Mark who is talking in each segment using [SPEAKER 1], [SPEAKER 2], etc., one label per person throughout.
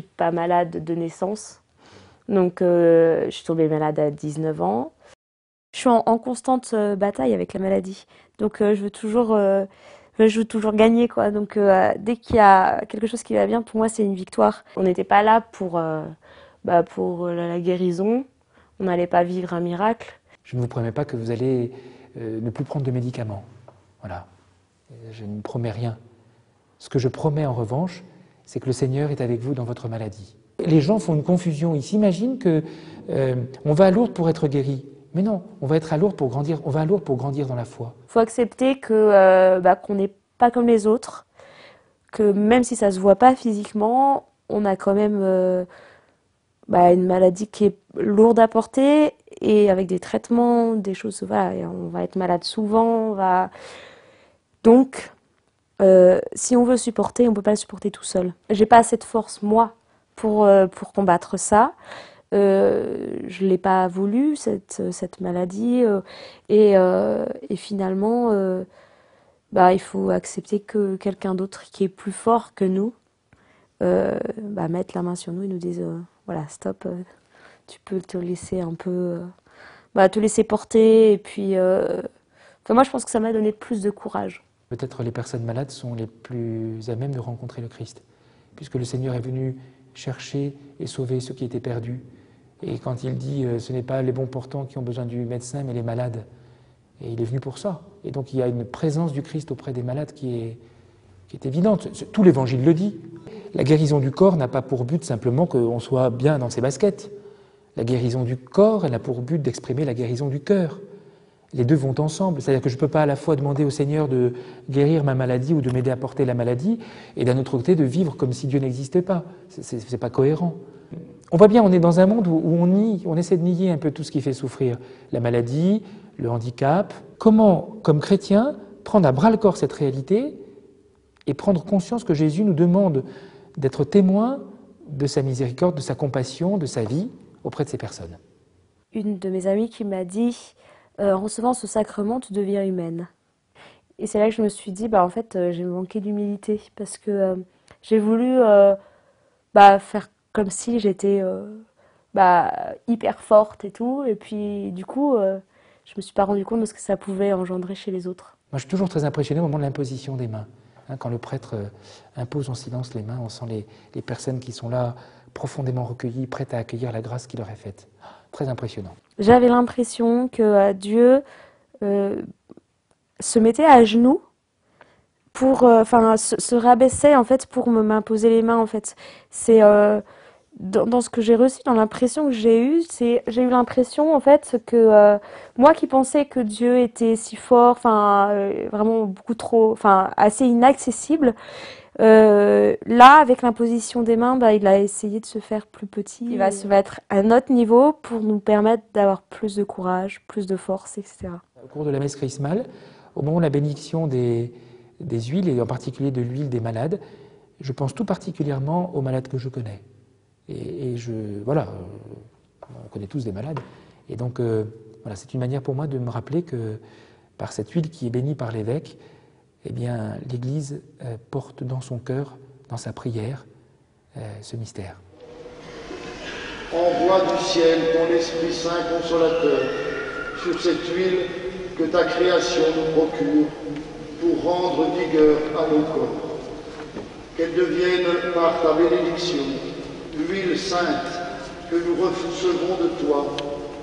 [SPEAKER 1] suis pas malade de naissance. Donc, je suis tombée malade à 19 ans. Je suis en constante bataille avec la maladie. Donc, je veux toujours gagner, quoi. Donc, dès qu'il y a quelque chose qui va bien, pour moi, c'est une victoire. On n'était pas là pour la guérison. On n'allait pas vivre un miracle.
[SPEAKER 2] Je ne vous promets pas que vous allez ne plus prendre de médicaments. Voilà. Je ne promets rien. Ce que je promets en revanche, c'est que le Seigneur est avec vous dans votre maladie. Les gens font une confusion. Ils s'imaginent qu'on va à Lourdes pour être guéri. Mais non, on va être à Lourdes pour grandir. On va à Lourdes pour grandir dans la foi.
[SPEAKER 1] Il faut accepter qu'on n'est pas comme les autres, que même si ça se voit pas physiquement, on a quand même une maladie qui est lourde à porter et avec des traitements, des choses. Voilà, et on va être malade souvent. Donc, si on veut supporter, on peut pas le supporter tout seul. J'ai pas assez de force moi pour combattre ça. Je l'ai pas voulu cette maladie et finalement il faut accepter que quelqu'un d'autre qui est plus fort que nous mette la main sur nous et nous dise voilà, stop, tu peux te laisser un peu te laisser porter et puis moi je pense que ça m'a donné plus de courage.
[SPEAKER 2] Peut-être les personnes malades sont les plus à même de rencontrer le Christ, puisque le Seigneur est venu chercher et sauver ceux qui étaient perdus. Et quand il dit ce n'est pas les bons portants qui ont besoin du médecin, mais les malades. Et il est venu pour ça. Et donc il y a une présence du Christ auprès des malades qui est évidente. Tout l'Évangile le dit. La guérison du corps n'a pas pour but simplement qu'on soit bien dans ses baskets. La guérison du corps, elle a pour but d'exprimer la guérison du cœur. Les deux vont ensemble. C'est-à-dire que je ne peux pas à la fois demander au Seigneur de guérir ma maladie ou de m'aider à porter la maladie, et d'un autre côté de vivre comme si Dieu n'existait pas. C'est pas cohérent. On voit bien, on est dans un monde où on essaie de nier un peu tout ce qui fait souffrir. La maladie, le handicap. Comment, comme chrétien, prendre à bras-le-corps cette réalité et prendre conscience que Jésus nous demande d'être témoin de sa miséricorde, de sa compassion, de sa vie auprès de ces personnes.
[SPEAKER 1] Une de mes amies qui m'a dit en recevant ce sacrement, tu deviens humaine. Et c'est là que je me suis dit, en fait, j'ai manqué d'humilité parce que j'ai voulu faire comme si j'étais hyper forte et tout. Et puis, du coup, je me suis pas rendu compte de ce que ça pouvait engendrer chez les autres.
[SPEAKER 2] Moi, je suis toujours très impressionné au moment de l'imposition des mains. Quand le prêtre impose en silence les mains, on sent les personnes qui sont là profondément recueillies, prêtes à accueillir la grâce qui leur est faite. Très impressionnant.
[SPEAKER 1] J'avais l'impression que Dieu se mettait à genoux pour, se rabaissait en fait pour m'imposer les mains en fait. C'est dans ce que j'ai reçu, dans l'impression que j'ai eue, j'ai eu l'impression en fait que moi qui pensais que Dieu était si fort, vraiment beaucoup trop, assez inaccessible. Là, avec l'imposition des mains, il a essayé de se faire plus petit. Il va se mettre à notre niveau pour nous permettre d'avoir plus de courage, plus de force, etc.
[SPEAKER 2] Au cours de la messe chrismale, au moment de la bénédiction des huiles, et en particulier de l'huile des malades, je pense tout particulièrement aux malades que je connais. On connaît tous des malades. Et donc, c'est une manière pour moi de me rappeler que par cette huile qui est bénie par l'évêque, eh bien, l'Église porte dans son cœur, dans sa prière, ce mystère.
[SPEAKER 3] Envoie du ciel ton Esprit Saint consolateur sur cette huile que ta création nous procure pour rendre vigueur à nos corps. Qu'elle devienne par ta bénédiction l'huile sainte que nous recevons de toi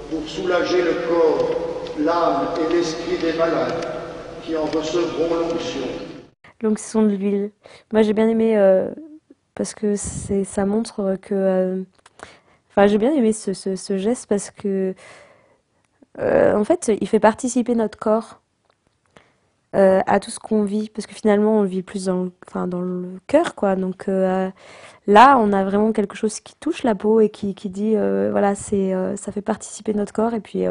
[SPEAKER 3] pour soulager le corps, l'âme et l'esprit des malades qui en recevront l'onction.
[SPEAKER 1] L'onction de l'huile. Moi j'ai bien aimé parce que ça montre que... j'ai bien aimé ce geste parce que en fait il fait participer notre corps à tout ce qu'on vit, parce que finalement on le vit plus dans le cœur, quoi. Donc là on a vraiment quelque chose qui touche la peau et qui dit ça fait participer notre corps. Et puis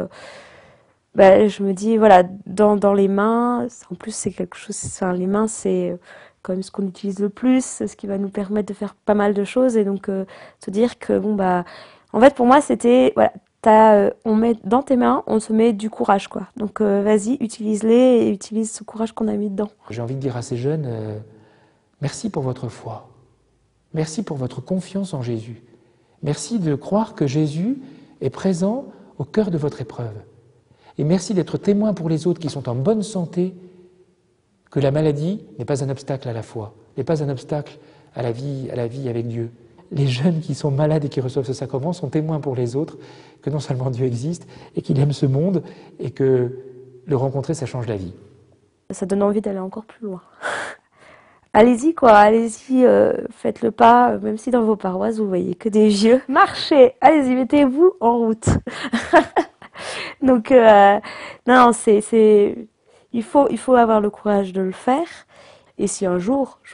[SPEAKER 1] je me dis dans les mains, en plus c'est quelque chose, les mains c'est quand même ce qu'on utilise le plus, ce qui va nous permettre de faire pas mal de choses. Et donc se dire que en fait pour moi c'était on met dans tes mains, on se met du courage, quoi. Donc vas-y, utilise-les et utilise ce courage qu'on a mis dedans.
[SPEAKER 2] J'ai envie de dire à ces jeunes, merci pour votre foi. Merci pour votre confiance en Jésus. Merci de croire que Jésus est présent au cœur de votre épreuve. Et merci d'être témoin pour les autres qui sont en bonne santé, que la maladie n'est pas un obstacle à la foi, n'est pas un obstacle à la vie avec Dieu. Les jeunes qui sont malades et qui reçoivent ce sacrement sont témoins pour les autres que non seulement Dieu existe et qu'il aime ce monde et que le rencontrer, ça change la vie.
[SPEAKER 1] Ça donne envie d'aller encore plus loin. Allez-y quoi, allez-y, faites le pas, même si dans vos paroisses vous voyez que des vieux. Marchez, allez-y, mettez-vous en route. Donc, non, il faut avoir le courage de le faire. Et si un jour, je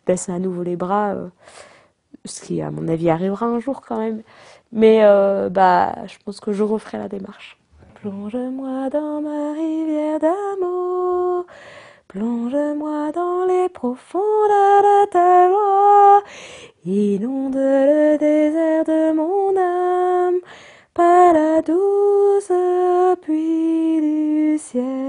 [SPEAKER 1] baisse à nouveau les bras, ce qui à mon avis arrivera un jour quand même, mais je pense que je referai la démarche. Plonge-moi dans ma rivière d'amour, plonge-moi dans les profondeurs de ta joie, inonde le désert de mon âme, par la douce pluie du ciel.